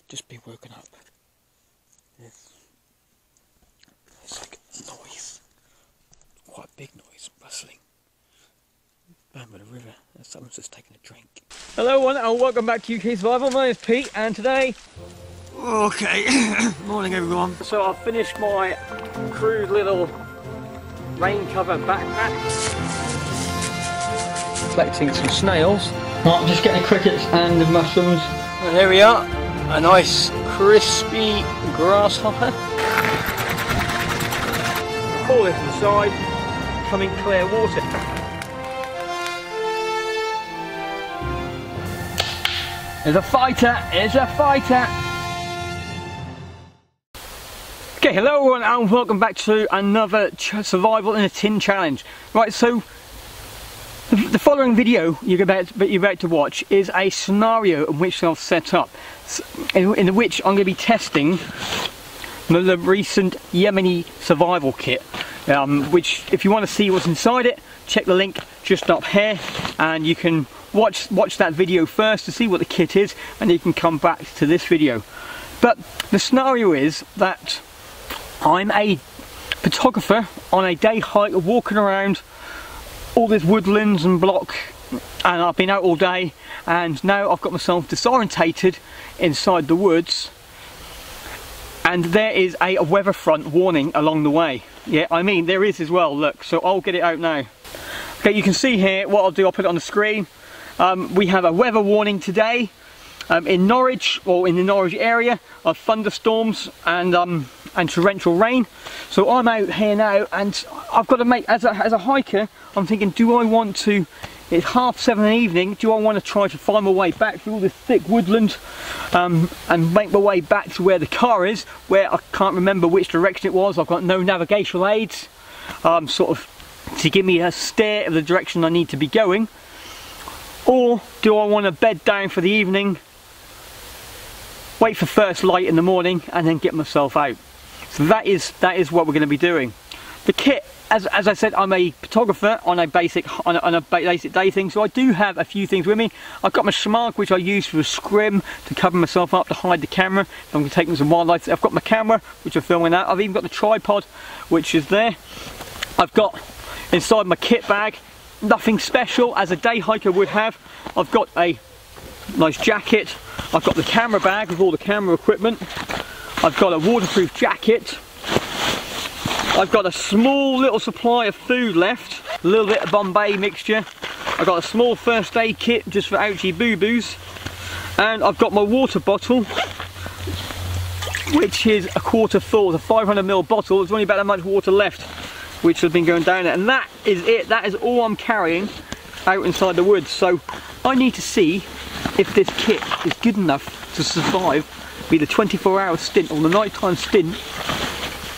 just been woken up. There's like a noise, quite a big noise, rustling. Down by the river, and someone's just taking a drink. Hello everyone, and welcome back to UK Survival. My name is Pete, and today... Okay, morning everyone. So I've finished my crude little rain cover backpack. Collecting some snails. Right, I'm just getting crickets and the mushrooms. And here we are, a nice crispy grasshopper. Pull this to the side, coming clear water. There's a fighter, there's a fighter. Okay, hello everyone and welcome back to another survival in a tin challenge. Right, so the following video you're about to watch is a scenario in which I've set up, in which I'm going to be testing the recent Yumay survival kit, which if you want to see what's inside it, check the link just up here and you can watch that video first to see what the kit is, and you can come back to this video. But the scenario is that I'm a photographer on a day hike, walking around all this woodlands and block, and I've been out all day, and now I've got myself disorientated inside the woods, and there is a weather front warning along the way. Yeah, I mean there is as well, look, so I'll get it out now. Okay, you can see here, what I'll do, I'll put it on the screen. We have a weather warning today in Norwich, or in the Norwich area, of thunderstorms and torrential rain. So I'm out here now, and I've got to make, as a hiker, I'm thinking, do I want to, it's 7:30 in the evening, do I want to try to find my way back through all this thick woodland and make my way back to where the car is, where I can't remember which direction it was. I've got no navigational aids sort of to give me a steer of the direction I need to be going. Or do I want to bed down for the evening, wait for first light in the morning, and then get myself out? So that is what we're going to be doing. The kit, as I said, I'm a photographer on a basic day thing, so I do have a few things with me. I've got my smog, which I use for a scrim to cover myself up to hide the camera. I'm going to take some wildlife. I've got my camera, which I'm filming that. I've even got the tripod, which is there. I've got inside my kit bag, nothing special as a day hiker would have. I've got a nice jacket. I've got the camera bag with all the camera equipment. I've got a waterproof jacket. I've got a small little supply of food left, a little bit of Bombay mixture. I've got a small first aid kit just for ouchie boo-boos. And I've got my water bottle, which is a quarter full. It's a 500ml bottle. There's only about that much water left, which has been going down there. And that is it. That is all I'm carrying out inside the woods. So I need to see if this kit is good enough to survive be the 24-hour stint or the nighttime stint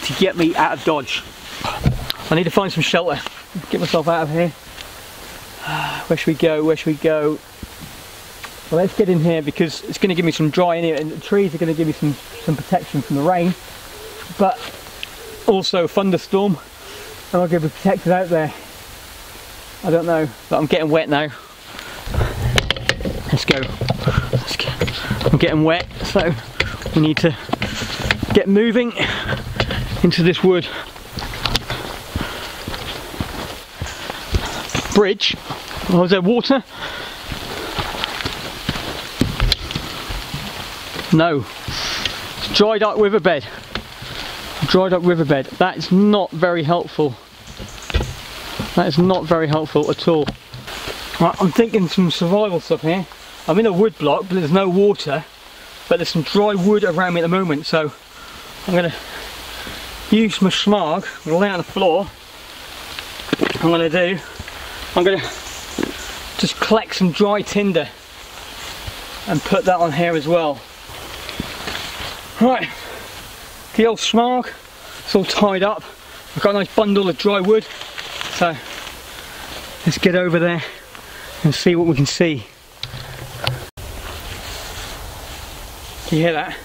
to get me out of Dodge. I need to find some shelter, get myself out of here. Where should we go, where should we go? Well, let's get in here because it's going to give me some dry in here, and the trees are going to give me some protection from the rain, but also a thunderstorm, and I'll get protected out there. I don't know, but I'm getting wet now. Let's go. Let's go. I'm getting wet, so we need to get moving into this wood. Bridge. Oh, is there water? No. It's dried up riverbed. Dried up riverbed. That is not very helpful. That is not very helpful at all. Right, I'm thinking some survival stuff here. I'm in a wood block, but there's no water, but there's some dry wood around me at the moment, so I'm going to use my smog. I'm going to lay it on the floor. I'm going to just collect some dry tinder and put that on here as well. Right, the old smog, it's all tied up. I've got a nice bundle of dry wood, so let's get over there and see what we can see. Can you hear that?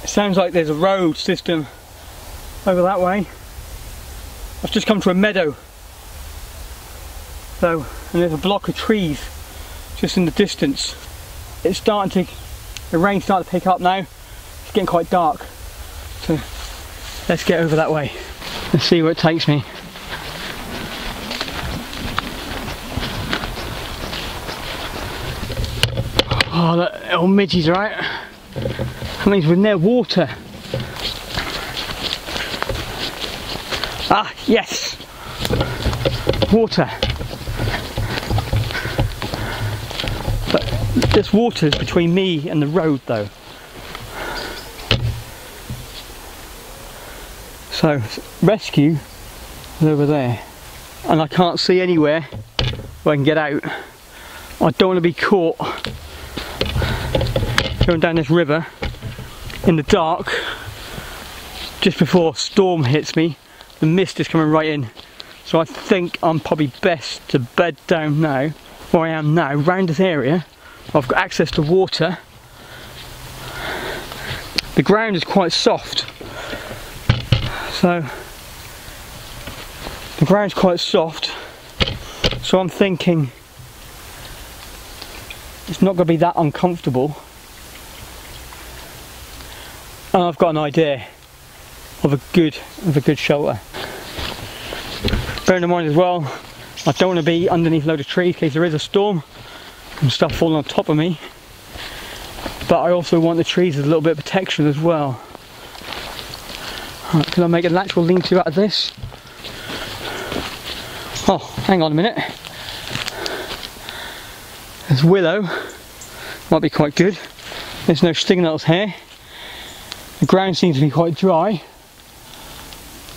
It sounds like there's a road system over that way. I've just come to a meadow. So, and there's a block of trees just in the distance. It's starting to The rain's starting to pick up now. It's getting quite dark. So let's get over that way. Let's see where it takes me. Oh, that little midges, right? That means we're near water. Ah, yes! Water. But this water is between me and the road though. So, rescue is over there. And I can't see anywhere where I can get out. I don't want to be caught going down this river in the dark just before storm hits me. The mist is coming right in, so I think I'm probably best to bed down now, where I am now, round this area. I've got access to water. The ground is quite soft, so the ground's quite soft, so I'm thinking it's not going to be that uncomfortable. And I've got an idea of a good shelter. Bearing in mind as well, I don't want to be underneath a load of trees in case there is a storm and stuff falling on top of me. But I also want the trees as a little bit of protection as well. Right, can I make an actual lean-to out of this? Oh, hang on a minute. There's willow, might be quite good. There's no stinging nettles here. The ground seems to be quite dry.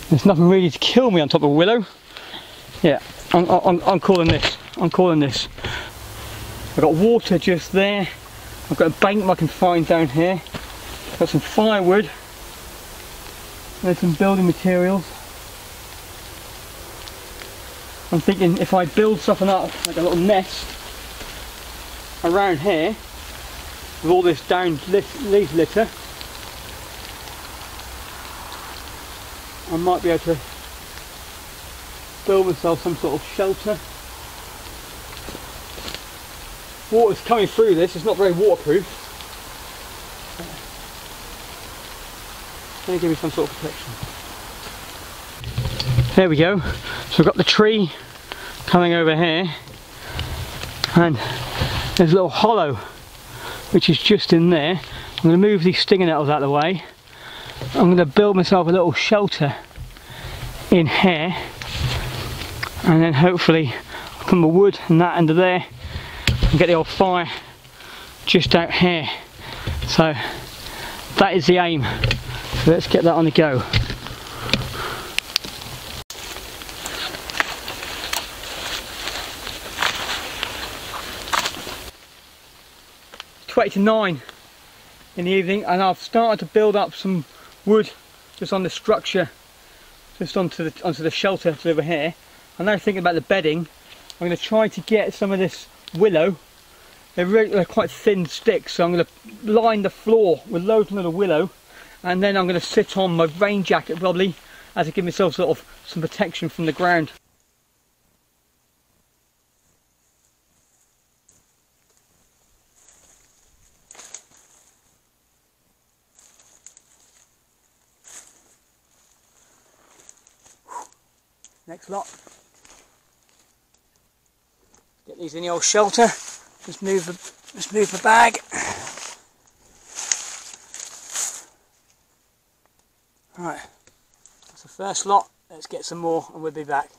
There's nothing really to kill me on top of willow. Yeah, I'm calling this. I'm calling this. I've got water just there. I've got a bank I can find down here. I've got some firewood. There's some building materials. I'm thinking if I build something up, like a little nest around here, with all this down leaf litter, I might be able to build myself some sort of shelter. Water's coming through this, it's not very waterproof. It's going to give me some sort of protection. There we go. So we've got the tree coming over here, and there's a little hollow which is just in there. I'm going to move these stinging nettles out of the way. I'm going to build myself a little shelter in here, and then hopefully I'll put my wood and that under there and get the old fire just out here. So that is the aim. So let's get that on the go. It's 20 to 9 in the evening, and I've started to build up some wood just on the structure, just onto the shelter over here. I'm now thinking about the bedding. I'm going to try to get some of this willow. They're quite thin sticks, so I'm going to line the floor with loads of little willow, and then I'm going to sit on my rain jacket probably, as to give myself sort of some protection from the ground. Next lot. Get these in the old shelter. Just move the bag. Right, that's the first lot. Let's get some more and we'll be back.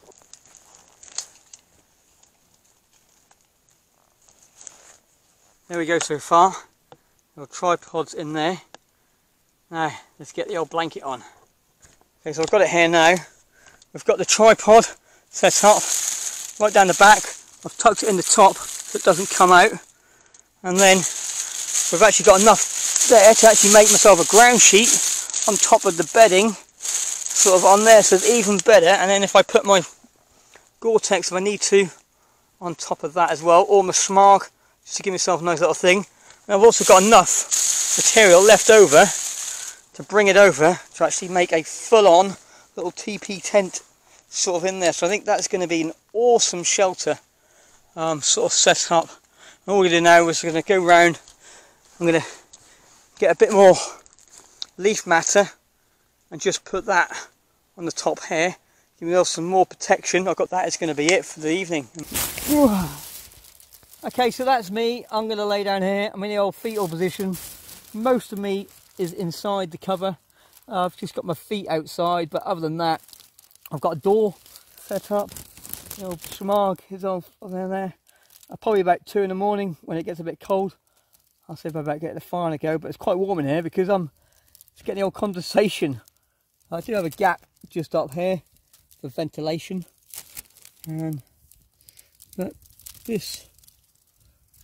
There we go so far. Little tripod's in there. Now let's get the old blanket on. Okay, so I've got it here now. We've got the tripod set up right down the back. I've tucked it in the top so it doesn't come out, and then we've actually got enough there to actually make myself a ground sheet on top of the bedding, sort of on there, so it's even better. And then if I put my Gore-Tex, if I need to, on top of that as well, or my Smog, just to give myself a nice little thing. And I've also got enough material left over to bring it over to actually make a full-on little TP tent sort of in there. So I think that's going to be an awesome shelter sort of set up. And all we're going to do now is we're going to go round. I'm going to get a bit more leaf matter and just put that on the top here. Give me some more protection. I've got that. It's going to be it for the evening. Okay, so that's me. I'm going to lay down here. I'm in the old fetal position. Most of me is inside the cover. I've just got my feet outside, but other than that, I've got a door set up. The old smog is all down there. Probably about 2 in the morning when it gets a bit cold. I'll see if I better get the fire to go, but it's quite warm in here because I'm just getting the old condensation. I do have a gap just up here for ventilation, but this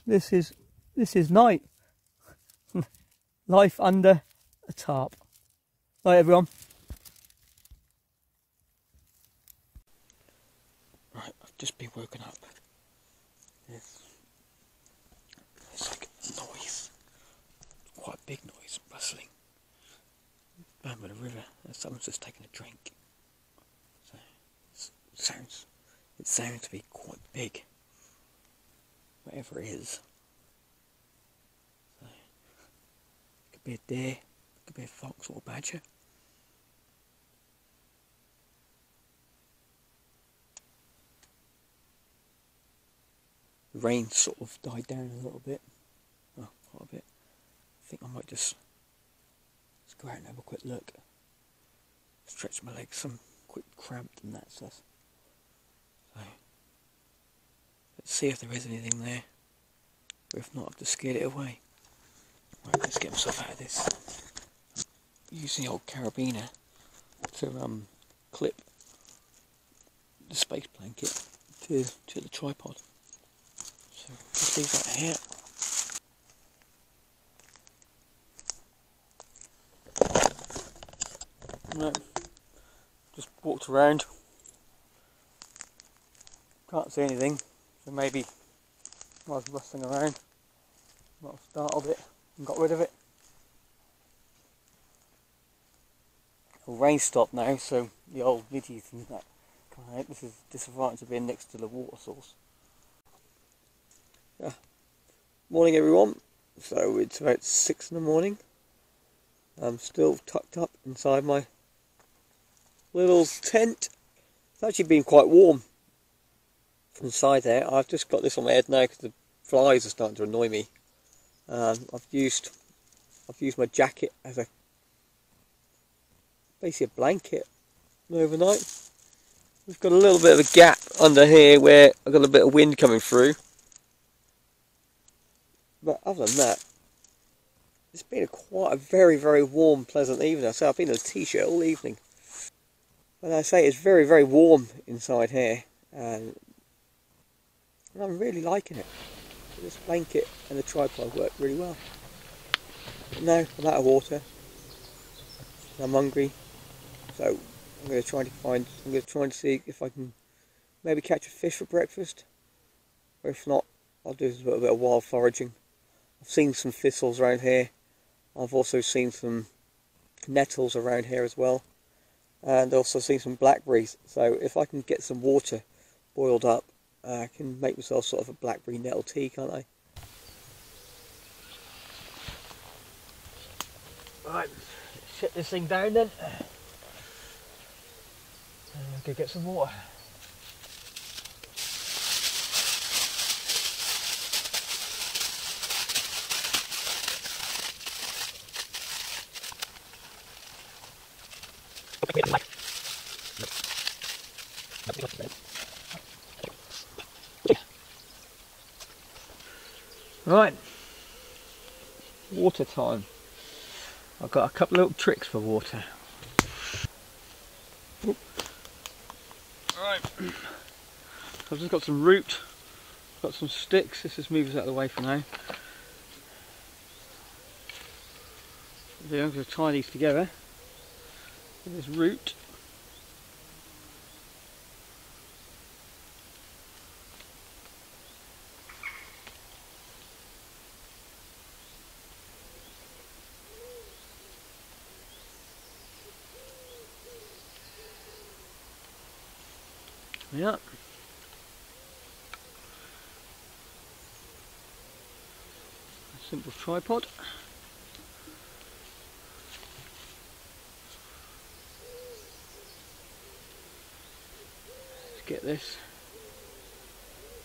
is night. Life under a tarp. Right, everyone. Right, I've just been woken up. There's like a noise, quite a big noise, rustling. Down by the river, and someone's just taking a drink. So it sounds to be quite big, whatever it is. So, it could be a deer, it could be a fox or a badger. The rain sort of died down a little bit, well, quite a bit. I think I might just go out and have a quick look. Stretch my legs, some quick cramped and that stuff. So let's see if there is anything there. Or if not, I've just scared it away. Right, let's get myself out of this. Using the old carabiner to clip the space blanket to the tripod. So just leave that here. No, just walked around, can't see anything, so maybe I was rustling around, might have startled it and got rid of it. The rain stopped now, so the old midges and that come out. This is disadvantage to being next to the water source. Yeah. Morning everyone, so it's about 6 in the morning. I'm still tucked up inside my little tent. It's actually been quite warm inside there. I've just got this on my head now because the flies are starting to annoy me. I've used my jacket as basically a blanket overnight. We've got a little bit of a gap under here where I've got a bit of wind coming through. But other than that, it's been quite a very, very warm, pleasant evening. So I've been in a t-shirt all evening. But I say it's very, very warm inside here, and I'm really liking it. This blanket and the tripod work really well. But now I'm out of water. I'm hungry, so I'm going to try and see if I can maybe catch a fish for breakfast. Or if not, I'll do a little bit of wild foraging. I've seen some thistles around here. I've also seen some nettles around here as well, and also seen some blackberries. So if I can get some water boiled up, I can make myself sort of a blackberry nettle tea, can't I? Right, shut this thing down then. Go get some water. Right, water time. I've got a couple of little tricks for water. Right, I've just got some root, got some sticks. This just moves out of the way for now. I'm going to tie these together with this root. Yeah. A simple tripod. get this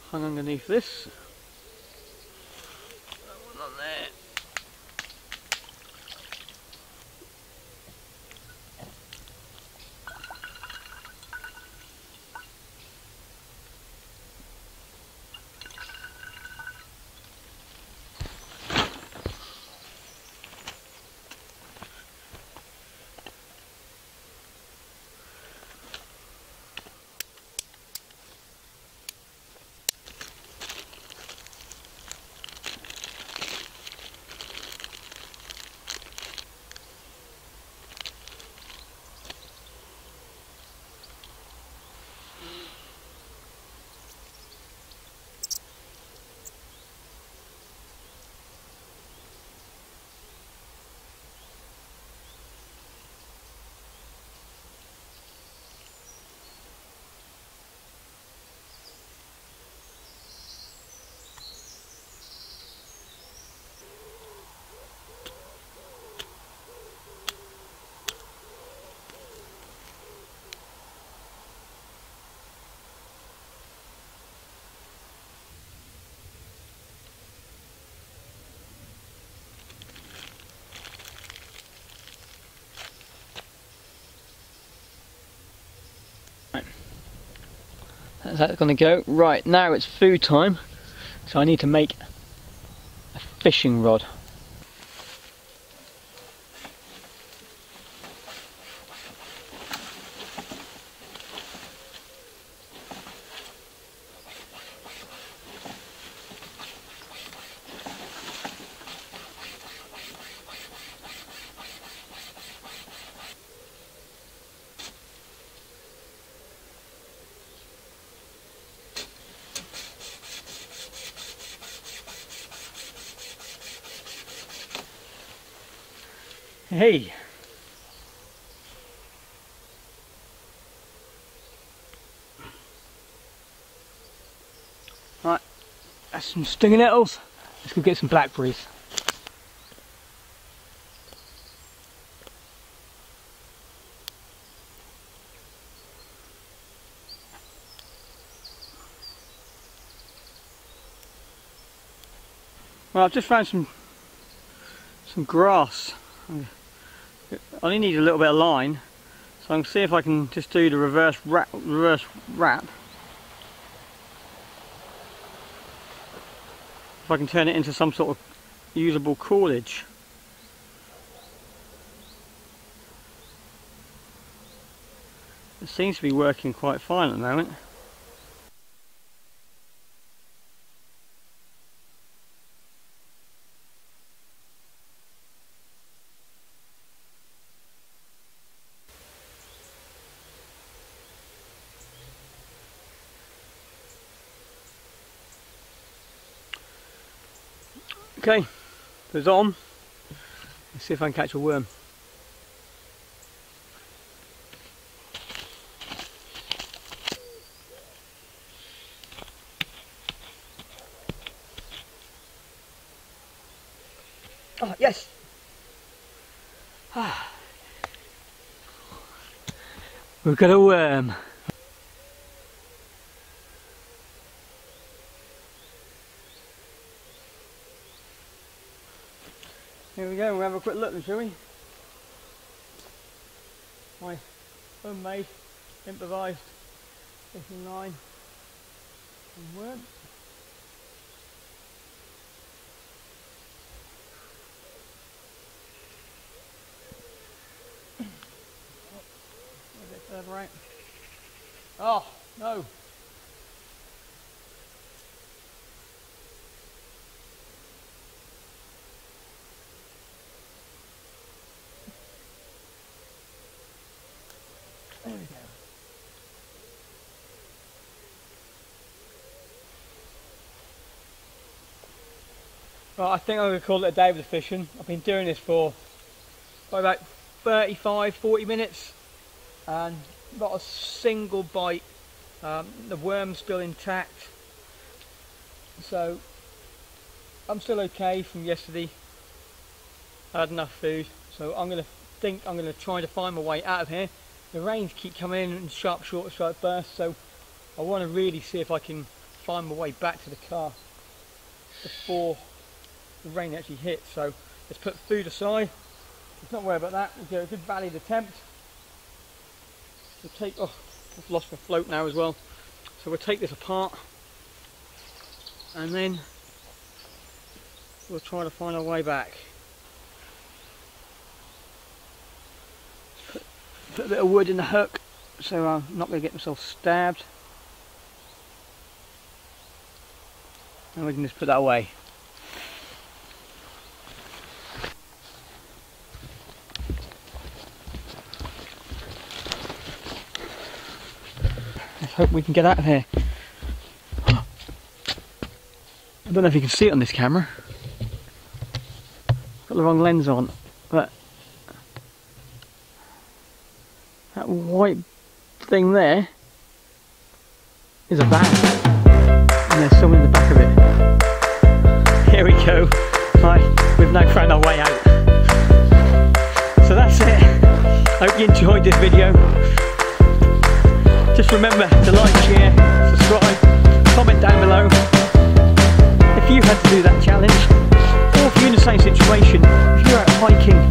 hung underneath this. That one on there. That's going to go. Right, now it's food time, so I need to make a fishing rod. Hey! Right, that's some stinging nettles. Let's go get some blackberries. Well, I've just found some grass. I only need a little bit of line, so I'm going to see if I can just do the reverse wrap. If I can turn it into some sort of usable cordage. It seems to be working quite fine at the moment. Okay, goes on. Let's see if I can catch a worm. Oh, yes! We've got a worm. Here we go, we'll have a quick look then, shall we? My homemade, improvised fishing line and worm. A bit further out. Oh, no! There we go. Right, I think I'm going to call it a day with the fishing. I've been doing this for about 35-40 minutes and not a single bite. The worm's still intact, so I'm still okay from yesterday. I had enough food, so I'm going to try to find my way out of here. The rains keep coming in sharp, short, sharp bursts, so I want to really see if I can find my way back to the car before the rain actually hits. So let's put food aside. Let's not worry about that. We'll do a good valiant attempt. We'll take, oh, I've lost my float now as well. So we'll take this apart and then we'll try to find our way back. Put a bit of wood in the hook so I'm not going to get myself stabbed. And we can just put that away. Let's hope we can get out of here. I don't know if you can see it on this camera. Got the wrong lens on, but that white thing there is a van, and there's someone in the back of it. Here we go. Right, we've now found our way out. So that's it. I hope you enjoyed this video. Just remember to like, share, subscribe, comment down below if you had to do that challenge, or if you're in the same situation, if you're out hiking